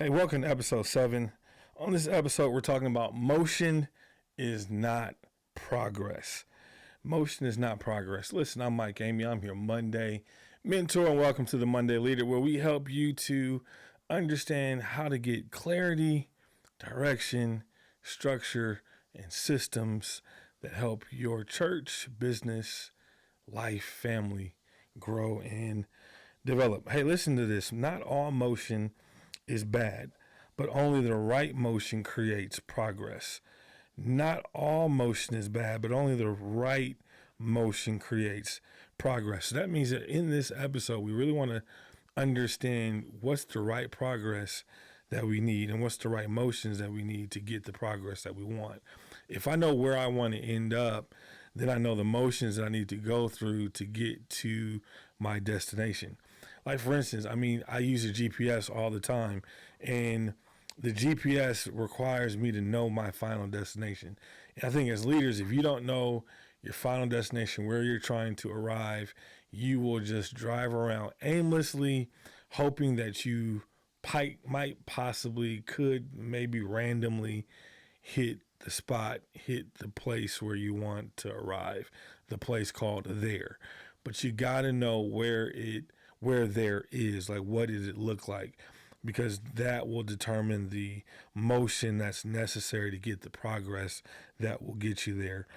Hey, welcome to episode 7. On this episode, we're talking about motion is not progress. Motion is not progress. Listen, I'm Mike Amey. I'm your Monday mentor, and welcome to the Monday Leader, where we help you to understand how to get clarity, direction, structure, and systems that help your church, business, life, family grow and develop. Hey, listen to this. Not all motion is bad, but only the right motion creates progress. Not all motion is bad, but only the right motion creates progress. So that means that in this episode, we really want to understand what's the right progress that we need and what's the right motions that we need to get the progress that we want. If I know where I want to end up, then I know the motions that I need to go through to get to my destination. Like, for instance, I use a GPS all the time, and the GPS requires me to know my final destination. And I think as leaders, if you don't know your final destination, where you're trying to arrive, you will just drive around aimlessly, hoping that you might possibly could maybe randomly hit the spot, hit the place where you want to arrive, the place called there. But you got to know where there is, like, what does it look like? Because that will determine the motion that's necessary to get the progress that will get you there.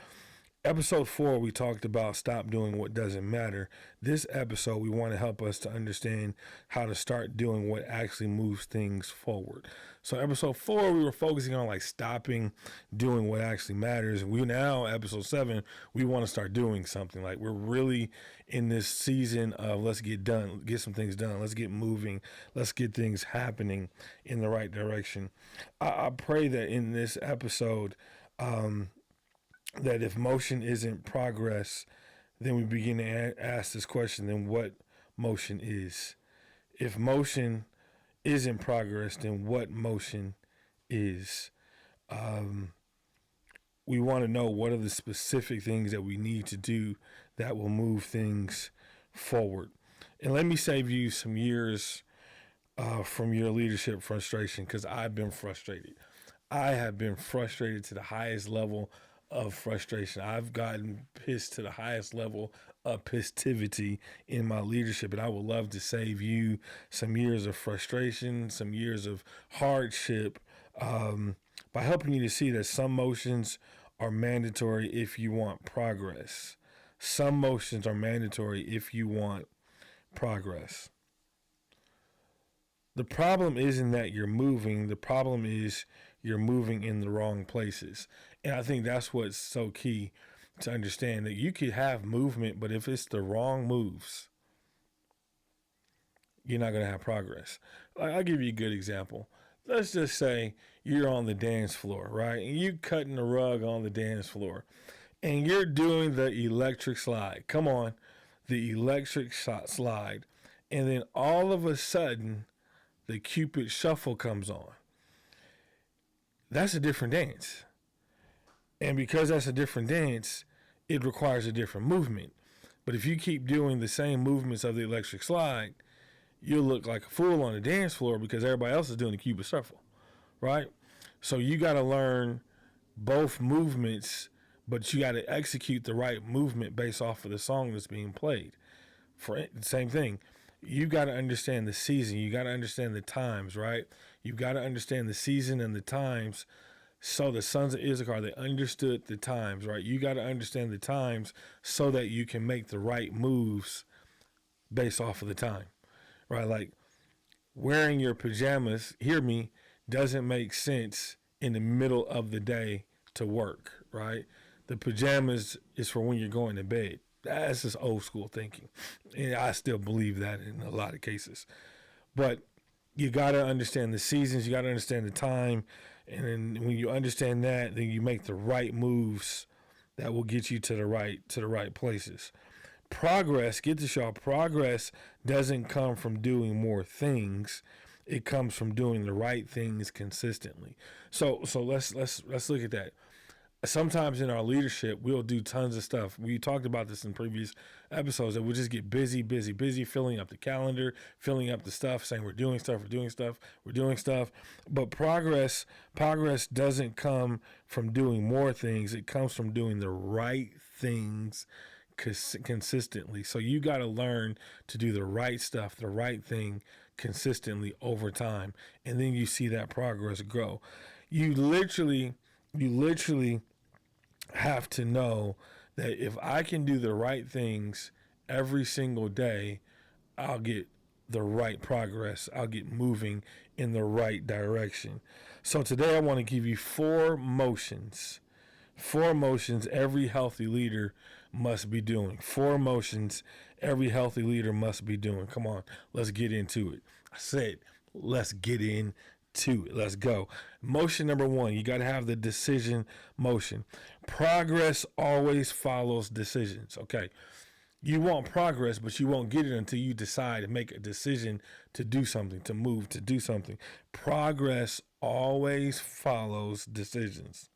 Episode 4, we talked about stop doing what doesn't matter. This episode, we want to help us to understand how to start doing what actually moves things forward. So episode 4, we were focusing on like stopping doing what actually matters. We now, episode 7, we want to start doing something. Like, we're really in this season of let's get some things done. Let's get moving. Let's get things happening in the right direction. I pray that in this episode, that if motion isn't progress, then we begin to ask this question, then what motion is? If motion isn't progress, then what motion is? We want to know what are the specific things that we need to do that will move things forward. And let me save you some years from your leadership frustration, because I've been frustrated. I have been frustrated to the highest level of frustration. I've gotten pissed to the highest level of pissivity in my leadership, and I would love to save you some years of frustration, some years of hardship, by helping you to see that some motions are mandatory if you want progress. Some motions are mandatory if you want progress. The problem isn't that you're moving. The problem is you're moving in the wrong places. And I think that's what's so key to understand, that you could have movement, but if it's the wrong moves, you're not going to have progress. I'll give you a good example. Let's just say you're on the dance floor, right? And you cutting the rug on the dance floor, and you're doing the electric slide. Come on, the electric slide. And then all of a sudden, the Cupid shuffle comes on. That's a different dance. And because that's a different dance, it requires a different movement. But if you keep doing the same movements of the electric slide, you'll look like a fool on the dance floor because everybody else is doing the Cupid shuffle, right? So you got to learn both movements, but you got to execute the right movement based off of the song that's being played. For the same thing. You got to understand the season. You got to understand the times, right? You got to understand the season and the times. So the sons of Issachar, they understood the times, right? You got to understand the times so that you can make the right moves based off of the time, right? Like, wearing your pajamas, hear me, doesn't make sense in the middle of the day to work, right? The pajamas is for when you're going to bed. That's just old school thinking. And I still believe that in a lot of cases. But you got to understand the seasons. You got to understand the time. And then when you understand that, then you make the right moves that will get you to the right places. Progress, get this, y'all, progress doesn't come from doing more things. It comes from doing the right things consistently. So let's look at that. sometimes in our leadership, we'll do tons of stuff. We talked about this in previous episodes that we'll just get busy, busy, busy, filling up the calendar, filling up the stuff, saying we're doing stuff, we're doing stuff, we're doing stuff. But progress doesn't come from doing more things. It comes from doing the right things consistently. So you got to learn to do the right stuff, the right thing consistently over time. And then you see that progress grow. You literally have to know that if I can do the right things every single day, I'll get the right progress. I'll get moving in the right direction. So today I want to give you four motions every healthy leader must be doing. Four motions every healthy leader must be doing. Come on, let's get into it. I said, let's get into it. Let's go. Motion number one, you got to have the decision motion. Progress always follows decisions. Okay. You want progress, but you won't get it until you decide to make a decision to do something, to move, to do something. Progress always follows decisions.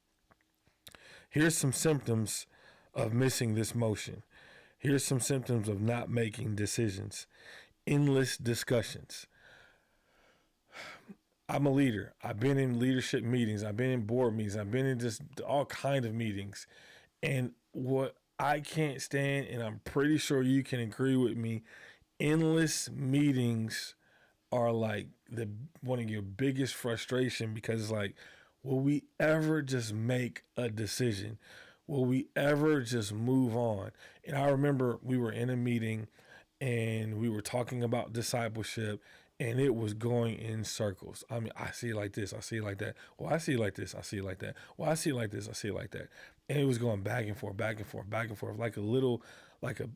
Here's some symptoms of missing this motion. Here's some symptoms of not making decisions. Endless discussions. I'm a leader. I've been in leadership meetings. I've been in board meetings. I've been in just all kind of meetings. And what I can't stand, and I'm pretty sure you can agree with me, endless meetings are like the one of your biggest frustration, because it's like, will we ever just make a decision? Will we ever just move on? And I remember we were in a meeting and we were talking about discipleship, and it was going in circles. I mean, I see it like this, I see it like that. Well, I see it like this, I see it like that. Well, I see it like this, I see it like that. And it was going back and forth, back and forth, back and forth, like a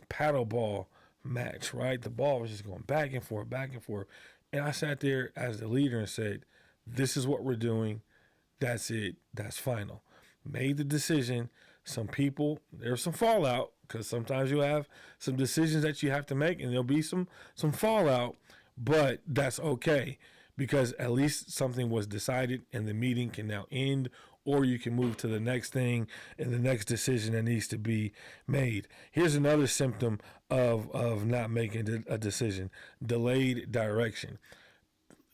paddle ball match, right? The ball was just going back and forth, back and forth. And I sat there as the leader and said, this is what we're doing. That's it. That's final. Made the decision. Some people, there's some fallout, because sometimes you have some decisions that you have to make and there'll be some fallout, but that's okay, because at least something was decided and the meeting can now end, or you can move to the next thing and the next decision that needs to be made. Here's another symptom of not making a decision: delayed direction.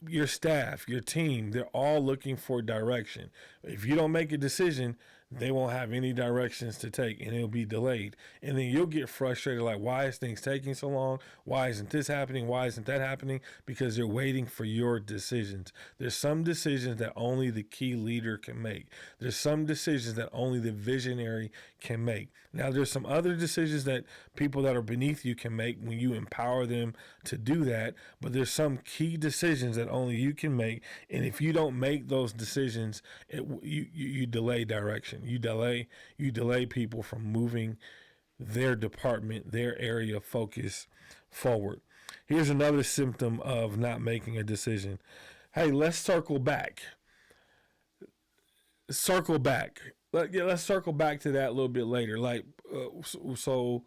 Your staff, your team, they're all looking for direction. If you don't make a decision, they won't have any directions to take, and it'll be delayed. And then you'll get frustrated, like, why is things taking so long? Why isn't this happening? Why isn't that happening? Because they're waiting for your decisions. There's some decisions that only the key leader can make. There's some decisions that only the visionary can make. Now, there's some other decisions that people that are beneath you can make when you empower them to do that, but there's some key decisions that only you can make, and if you don't make those decisions, you delay direction. You delay people from moving their department, their area of focus forward. Here's another symptom of not making a decision. Hey, let's circle back. Let's circle back to that a little bit later. So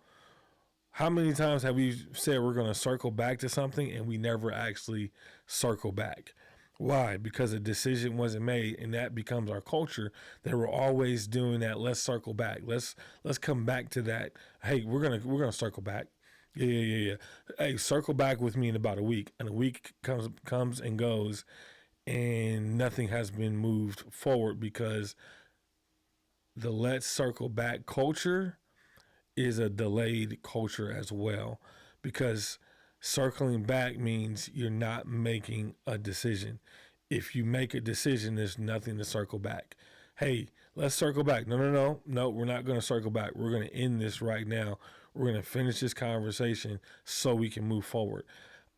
how many times have we said we're going to circle back to something and we never actually circle back? Why? Because a decision wasn't made, and that becomes our culture, that we're always doing that. Let's circle back. Let's come back to that. Hey, we're gonna circle back. Yeah. Hey, circle back with me in about a week. And a week comes and goes, and nothing has been moved forward, because the let's circle back culture is a delayed culture as well, because circling back means you're not making a decision. If you make a decision, there's nothing to circle back. Hey, let's circle back. No, we're not going to circle back. We're going to end this right now. We're going to finish this conversation so we can move forward.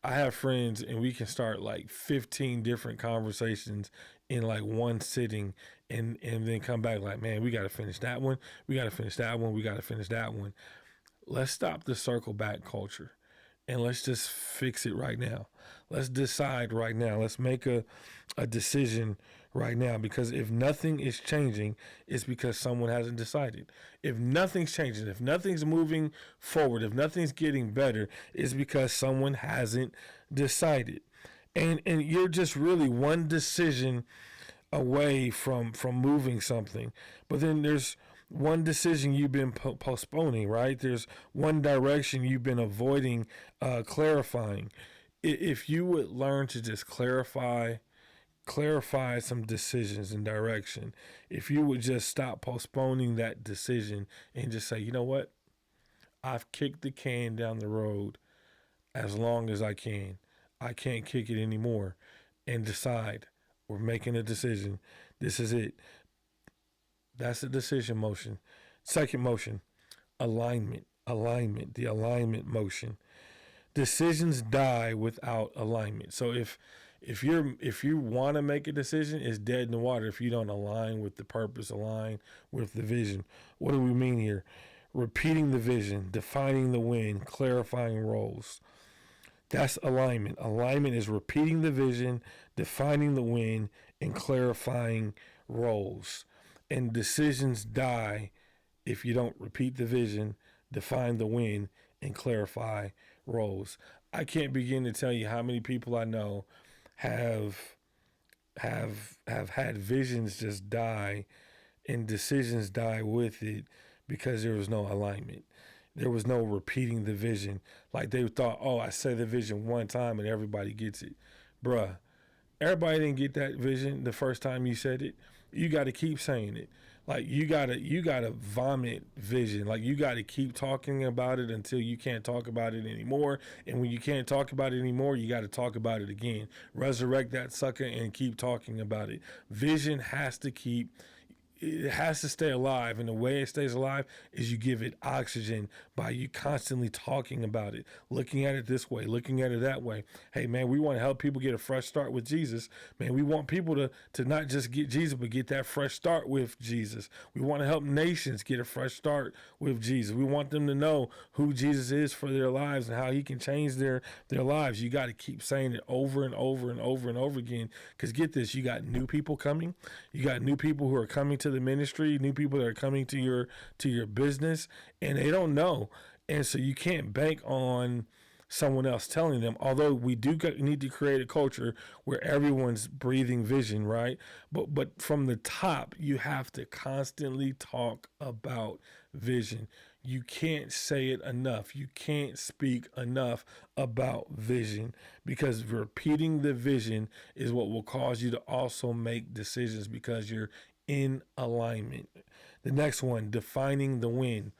I have friends, and we can start like 15 different conversations in like one sitting, and then come back like, man, we got to finish that one. We got to finish that one. We got to finish that one. Let's stop the circle back culture, and let's just fix it right now. Let's decide right now. Let's make a decision right now, because if nothing is changing, it's because someone hasn't decided. If nothing's changing, if nothing's moving forward, if nothing's getting better, it's because someone hasn't decided. And you're just really one decision away from moving something. But then there's one decision you've been postponing, right? There's one direction you've been avoiding clarifying. If you would learn to just clarify some decisions and direction, if you would just stop postponing that decision and just say, you know what, I've kicked the can down the road as long as I can't kick it anymore, and decide, we're making a decision, this is it. That's the decision motion. Second motion, alignment, the alignment motion. Decisions die without alignment. So if you want to make a decision, it's dead in the water if you don't align with the purpose, align with the vision. What do we mean here? Repeating the vision, defining the win, clarifying roles. That's alignment. Alignment is repeating the vision, defining the win, and clarifying roles. And decisions die if you don't repeat the vision, define the win, and clarify roles. I can't begin to tell you how many people I know have had visions just die and decisions die with it because there was no alignment. There was no repeating the vision. Like they thought, oh, I say the vision one time and everybody gets it. Bruh, everybody didn't get that vision the first time you said it. You got to keep saying it. Like you gotta vomit vision. Like you gotta keep talking about it until you can't talk about it anymore. And when you can't talk about it anymore, you gotta talk about it again. Resurrect that sucker and keep talking about it. Vision has to stay alive, and the way it stays alive is you give it oxygen by you constantly talking about it, looking at it this way, looking at it that way. Hey man, we want to help people get a fresh start with Jesus. Man, we want people to not just get Jesus, but get that fresh start with Jesus. We want to help nations get a fresh start with Jesus. We want them to know who Jesus is for their lives and how he can change their lives. You got to keep saying it over and over and over and over again, because get this, you got new people coming. You got new people who are coming to the ministry, new people that are coming to your business, and they don't know. And so you can't bank on someone else telling them, although we do need to create a culture where everyone's breathing vision, right? But from the top, you have to constantly talk about vision. You can't say it enough. You can't speak enough about vision, because repeating the vision is what will cause you to also make decisions, because you're in alignment. The next one, defining the win.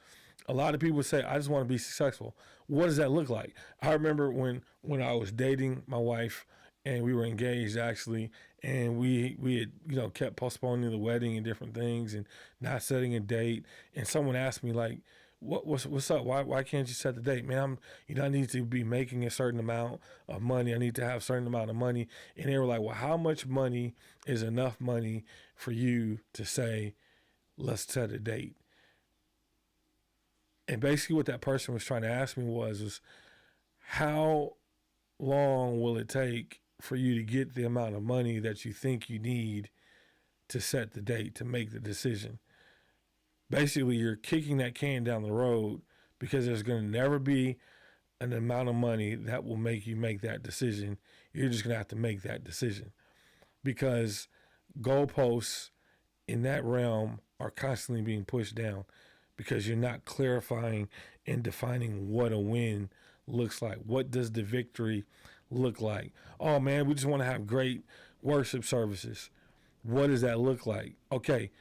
A lot of people say, I just want to be successful. What does that look like? I remember when I was dating my wife and we were engaged actually, and we had kept postponing the wedding and different things and not setting a date. And someone asked me like, what's up? Why can't you set the date? Man, I need to be making a certain amount of money. I need to have a certain amount of money. And they were like, well, how much money is enough money for you to say, let's set a date? And basically what that person was trying to ask me was how long will it take for you to get the amount of money that you think you need to set the date, to make the decision? Basically, you're kicking that can down the road because there's going to never be an amount of money that will make you make that decision. You're just going to have to make that decision, because goalposts in that realm are constantly being pushed down, because you're not clarifying and defining what a win looks like. What does the victory look like? Oh man, we just want to have great worship services. What does that look like? Okay,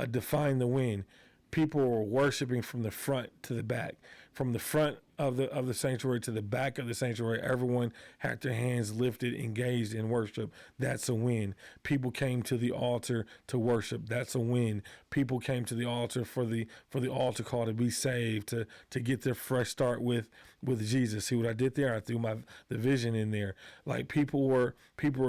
define the win. People were worshiping from the front to the back, from the front of the sanctuary to the back of the sanctuary. Everyone had their hands lifted, engaged in worship. That's a win. People came to the altar to worship. That's a win. People came to the altar for the altar call to be saved, to get their fresh start with Jesus. See what I did there? I threw the vision in there. Like people were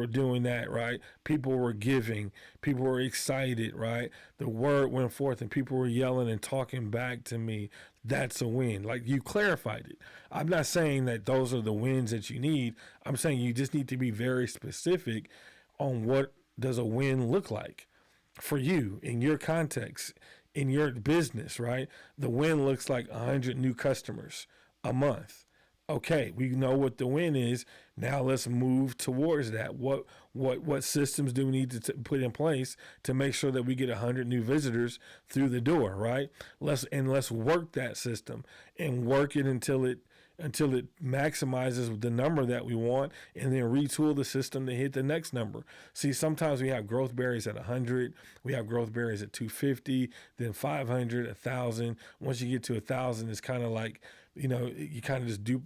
doing that, right? People were giving. People were excited, right? The word went forth and people were yelling and talking back to me. That's a win. Like you clarified it. I'm not saying that those are the wins that you need. I'm saying you just need to be very specific on what does a win look like for you in your context, in your business, right? The win looks like 100 new customers a month. Okay, we know what the win is. Now let's move towards that. What systems do we need to put in place to make sure that we get 100 new visitors through the door, right? Let's work that system and work it until it maximizes the number that we want, and then retool the system to hit the next number. See, sometimes we have growth barriers at 100, we have growth barriers at 250, then 500, 1,000. Once you get to 1,000, it's kind of like, you kind of just do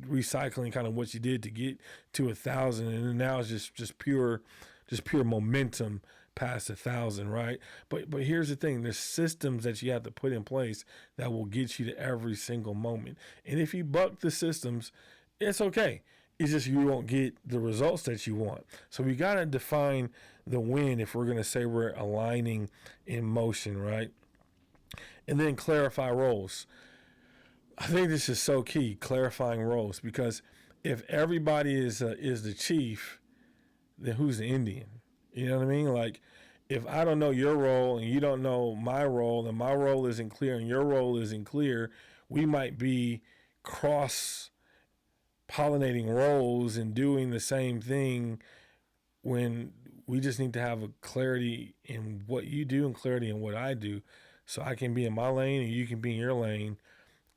recycling kind of what you did to get to 1,000, and then now it's just pure momentum past 1,000, right? But here's the thing: there's systems that you have to put in place that will get you to every single moment. And if you buck the systems, it's okay. It's just you won't get the results that you want. So we got to define the win if we're going to say we're aligning in motion, right? And then clarify roles. I think this is so key, clarifying roles, because if everybody is the chief, then who's the Indian? You know what I mean? Like, if I don't know your role and you don't know my role, and my role isn't clear and your role isn't clear, we might be cross pollinating roles and doing the same thing when we just need to have a clarity in what you do and clarity in what I do, so I can be in my lane and you can be in your lane.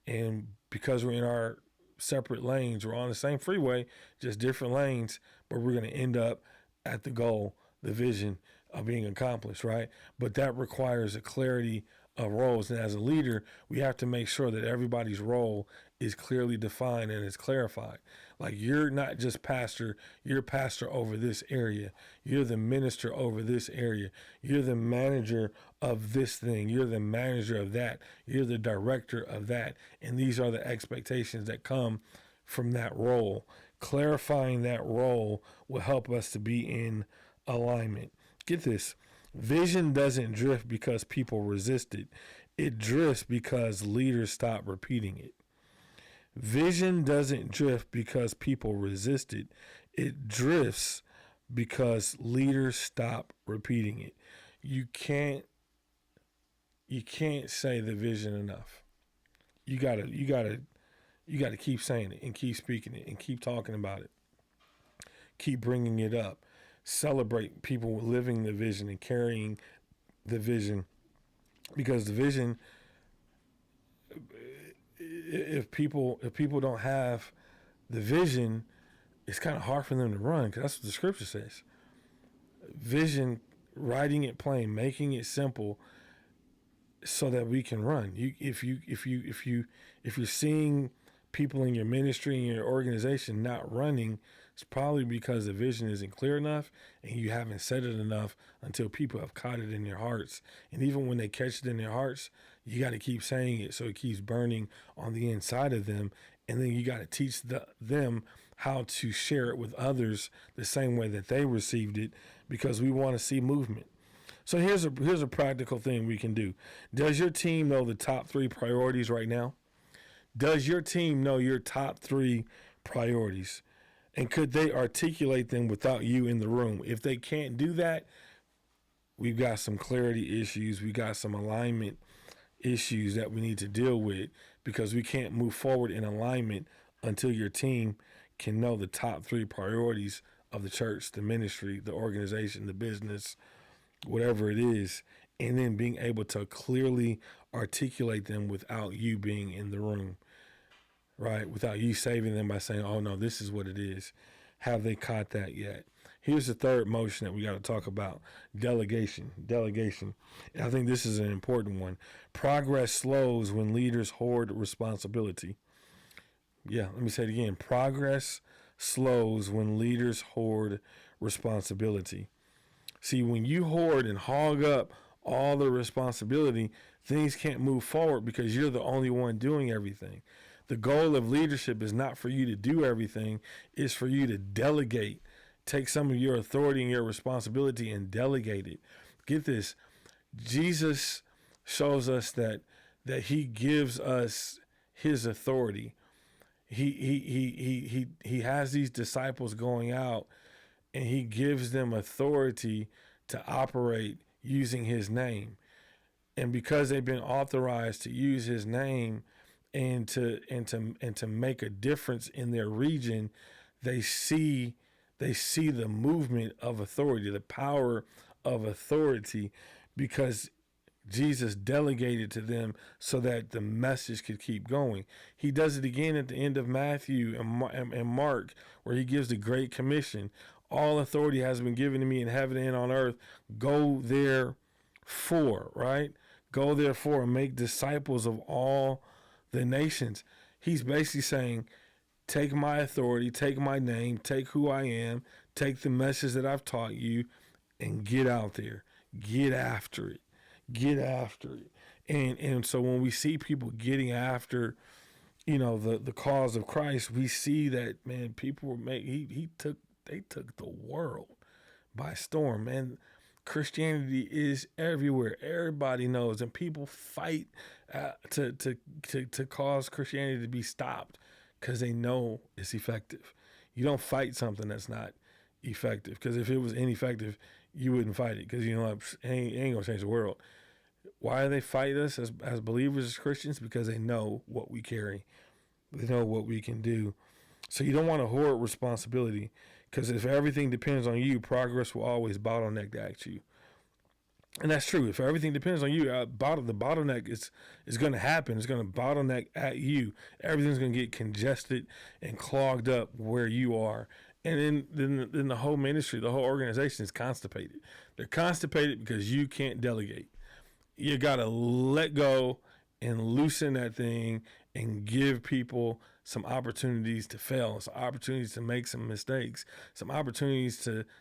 And because we're in our separate lanes, we're on the same freeway, just different lanes, but we're going to end up at the goal, the vision of being accomplished, right? But that requires a clarity of roles. And as a leader, we have to make sure that everybody's role is clearly defined and is clarified. Like, you're not just pastor, you're pastor over this area. You're the minister over this area. You're the manager of this thing. You're the manager of that. You're the director of that. And these are the expectations that come from that role. Clarifying that role will help us to be in alignment. Get this. Vision doesn't drift because people resist it. It drifts because leaders stop repeating it. Vision doesn't drift because people resist it. It drifts because leaders stop repeating it. You can't say the vision enough. You gotta keep saying it and keep speaking it and keep talking about it. Keep bringing it up. Celebrate people living the vision and carrying the vision, because the vision, if people don't have the vision, it's kind of hard for them to run, because that's what the scripture says. Vision, writing it plain, making it simple, so that we can run. If you're seeing people in your ministry and your organization not running, it's probably because the vision isn't clear enough and you haven't said it enough until people have caught it in their hearts. And even when they catch it in their hearts, you got to keep saying it so it keeps burning on the inside of them. And then you got to teach them how to share it with others the same way that they received it, because we want to see movement. So here's a practical thing we can do. Does your team know the top 3 priorities right now? Does your team know your top 3 priorities? And could they articulate them without you in the room? If they can't do that, we've got some clarity issues. We got some alignment issues that we need to deal with, because we can't move forward in alignment until your team can know the top 3 priorities of the church, the ministry, the organization, the business, whatever it is, and then being able to clearly articulate them without you being in the room. Right? Without you saving them by saying, oh no, this is what it is. Have they caught that yet? Here's the third motion that we got to talk about: delegation. And I think this is an important one. Progress slows when leaders hoard responsibility. Yeah, let me say it again. Progress slows when leaders hoard responsibility. See, when you hoard and hog up all the responsibility, things can't move forward because you're the only one doing everything. The goal of leadership is not for you to do everything. It's for you to delegate. Take some of your authority and your responsibility and delegate it. Get this. Jesus shows us that he gives us his authority. He has these disciples going out, and he gives them authority to operate using his name. And because they've been authorized to use his name and to make a difference in their region. They see the movement of authority, the power of authority, because Jesus delegated to them so that the message could keep going. He does it again at the end of Matthew and Mark, where he gives the Great Commission. All authority has been given to me in heaven and on earth. Go therefore, right? Go therefore and make disciples of all the nations. He's basically saying, take my authority, take my name, take who I am, take the message that I've taught you, and get out there. Get after it. Get after it. And so when we see people getting after, the cause of Christ, we see that, man, people were they took the world by storm. Man, Christianity is everywhere. Everybody knows, and people fight to cause Christianity to be stopped because they know it's effective. You don't fight something that's not effective, because if it was ineffective, you wouldn't fight it, because it ain't gonna change the world. Why do they fight us as believers, as Christians? Because they know what we carry. They know what we can do. So you don't want to hoard responsibility, because if everything depends on you, progress will always bottleneck at you. And that's true. If everything depends on you, the bottleneck is going to happen. It's going to bottleneck at you. Everything's going to get congested and clogged up where you are. And then the whole ministry, the whole organization is constipated. They're constipated because you can't delegate. You got to let go and loosen that thing and give people some opportunities to fail, some opportunities to make some mistakes, some opportunities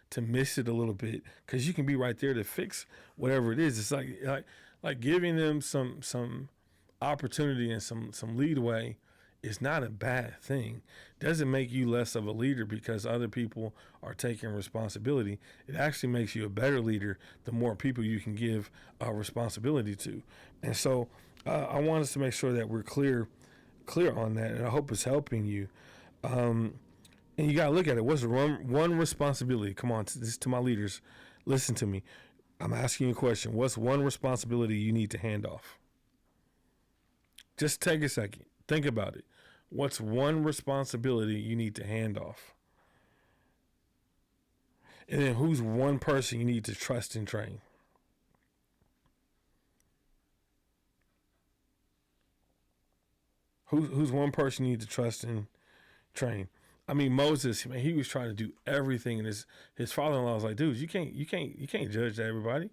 to miss it a little bit, because you can be right there to fix whatever it is. It's like giving them some opportunity and some leadway is not a bad thing. Doesn't make you less of a leader because other people are taking responsibility. It actually makes you a better leader the more people you can give responsibility to. And so I want us to make sure that we're clear on that, and I hope it's helping you. And you got to look at it. What's one responsibility? Come on, this is to my leaders. Listen to me. I'm asking you a question. What's one responsibility you need to hand off? Just take a second. Think about it. What's one responsibility you need to hand off? And then who's one person you need to trust and train? Who's one person you need to trust and train? I mean, Moses, man, he was trying to do everything, and his father-in-law was like, dude, you can't judge everybody.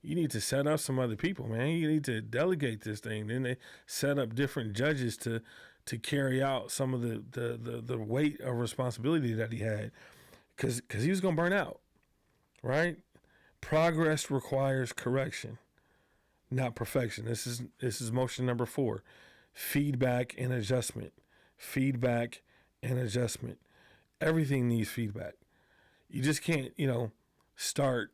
You need to set up some other people, man. You need to delegate this thing. Then they set up different judges to carry out some of the weight of responsibility that he had, because he was going to burn out, right? Progress requires correction, not perfection. This is motion number 4, feedback and adjustment. Feedback and adjustment. Everything needs feedback. You just can't, start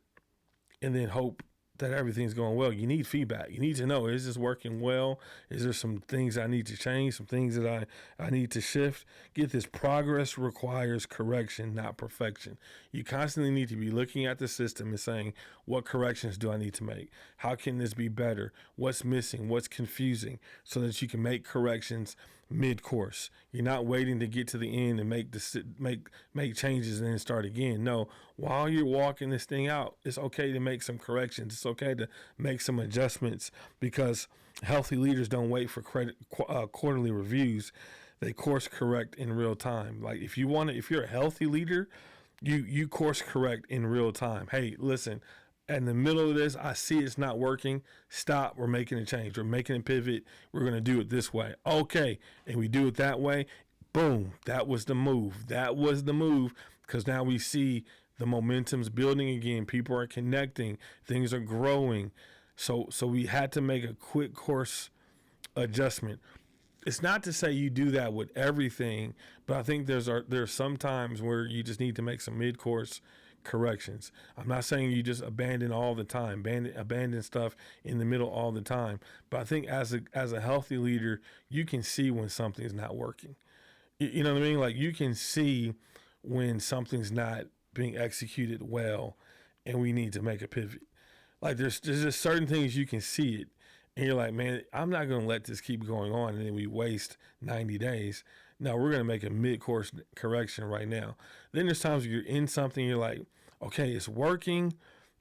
and then hope that everything's going well. You need feedback. You need to know, is this working well? Is there some things I need to change, some things that I need to shift? Get this. Progress requires correction, not perfection. You constantly need to be looking at the system and saying, what corrections do I need to make? How can this be better? What's missing? What's confusing? So that you can make corrections mid-course. You're not waiting to get to the end and make changes and then start again. No, while you're walking this thing out, it's okay to make some corrections. It's okay to make some adjustments, because healthy leaders don't wait for quarterly reviews. They course correct in real time. Like if you're a healthy leader, you course correct in real time. Hey, listen, in the middle of this, I see it's not working. Stop. We're making a change. We're making a pivot. We're going to do it this way. Okay. And we do it that way. Boom. That was the move. Because now we see the momentum's building again. People are connecting. Things are growing. So we had to make a quick course adjustment. It's not to say you do that with everything, but I think there's some times where you just need to make some mid-course corrections. I'm not saying you just abandon all the time, abandon stuff in the middle all the time. But I think as a healthy leader, you can see when something's not working. You know what I mean? Like you can see when something's not being executed well, and we need to make a pivot. Like there's just certain things you can see it, and you're like, man, I'm not going to let this keep going on, and then we waste 90 days. No, we're going to make a mid-course correction right now. Then there's times where you're in something, you're like, okay, it's working.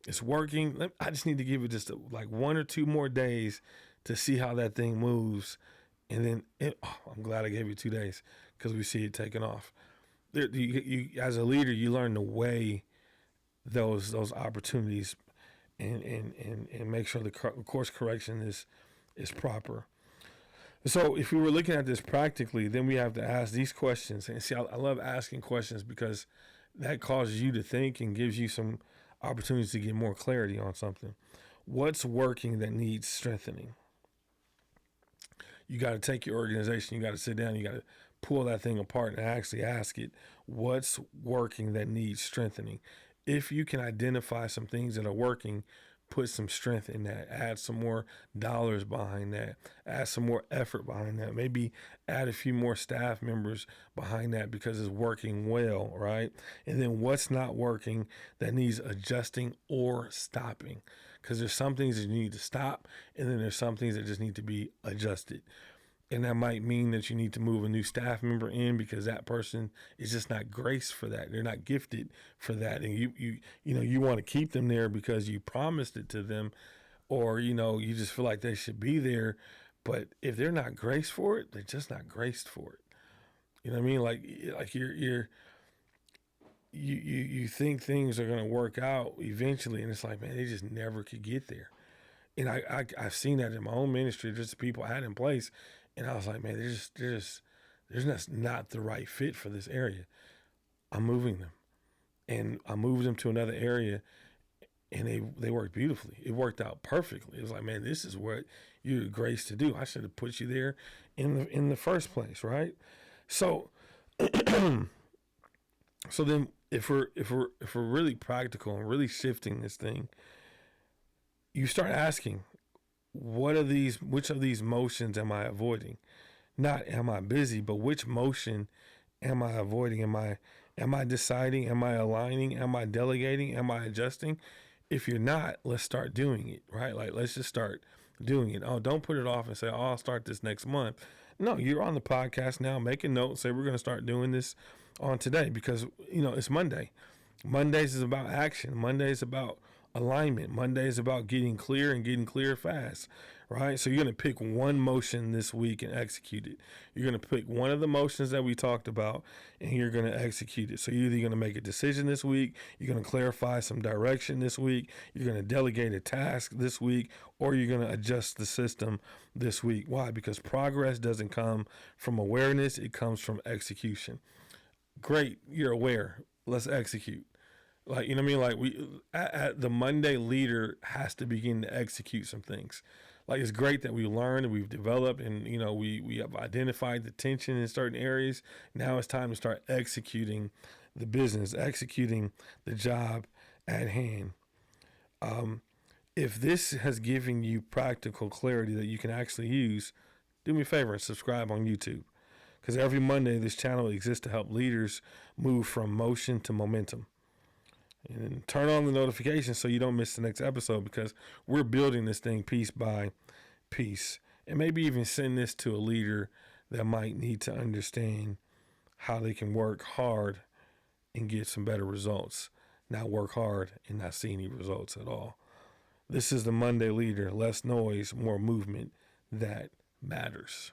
It's working. I just need to give it just like 1 or 2 more days to see how that thing moves. And then I'm glad I gave you 2 days because we see it taking off. You, as a leader, you learn to weigh those opportunities and make sure the course correction is proper. So if we were looking at this practically, then we have to ask these questions. And see, I love asking questions because that causes you to think and gives you some opportunities to get more clarity on something. What's working that needs strengthening? You got to take your organization, you got to sit down, you got to pull that thing apart and actually ask it, what's working that needs strengthening? If you can identify some things that are working, put some strength in that, add some more dollars behind that, add some more effort behind that, maybe add a few more staff members behind that because it's working well, right? And then what's not working that needs adjusting or stopping? Because there's some things that you need to stop, and then there's some things that just need to be adjusted. And that might mean that you need to move a new staff member in because that person is just not graced for that. They're not gifted for that. And you want to keep them there because you promised it to them, or, you just feel like they should be there. But if they're not graced for it, they're just not graced for it. You know what I mean? Like you think things are going to work out eventually, and it's like, man, they just never could get there. And I've seen that in my own ministry, just the people I had in place. And I was like, man, they're just not the right fit for this area. I'm moving them. And I moved them to another area, and they worked beautifully. It worked out perfectly. It was like, man, this is what you're graced to do. I should have put you there in the first place, right? So so then if we're really practical and really shifting this thing, you start asking, which of these motions am I avoiding? Not am I busy, but which motion am I avoiding? Am I deciding? Am I aligning? Am I delegating? Am I adjusting? If you're not, let's start doing it, right? Like, let's just start doing it. Oh, don't put it off and say, oh, I'll start this next month. No, you're on the podcast now. Make a note. Say we're going to start doing this on today because, it's Monday. Mondays is about action. Monday is about alignment. Monday is about getting clear and getting clear fast, right? So you're going to pick one motion this week and execute it. You're going to pick one of the motions that we talked about and you're going to execute it. So you're either going to make a decision this week, you're going to clarify some direction this week, you're going to delegate a task this week, or you're going to adjust the system this week. Why? Because progress doesn't come from awareness, it comes from execution. Great, you're aware. Let's execute. Like, you know what I mean? Like the Monday leader has to begin to execute some things. Like, it's great that we learned and we've developed and, we have identified the tension in certain areas. Now it's time to start executing the business, executing the job at hand. If this has given you practical clarity that you can actually use, do me a favor and subscribe on YouTube. Because every Monday, this channel exists to help leaders move from motion to momentum. And turn on the notifications so you don't miss the next episode because we're building this thing piece by piece. And maybe even send this to a leader that might need to understand how they can work hard and get some better results. Not work hard and not see any results at all. This is the Monday Leader. Less noise, more movement. That matters.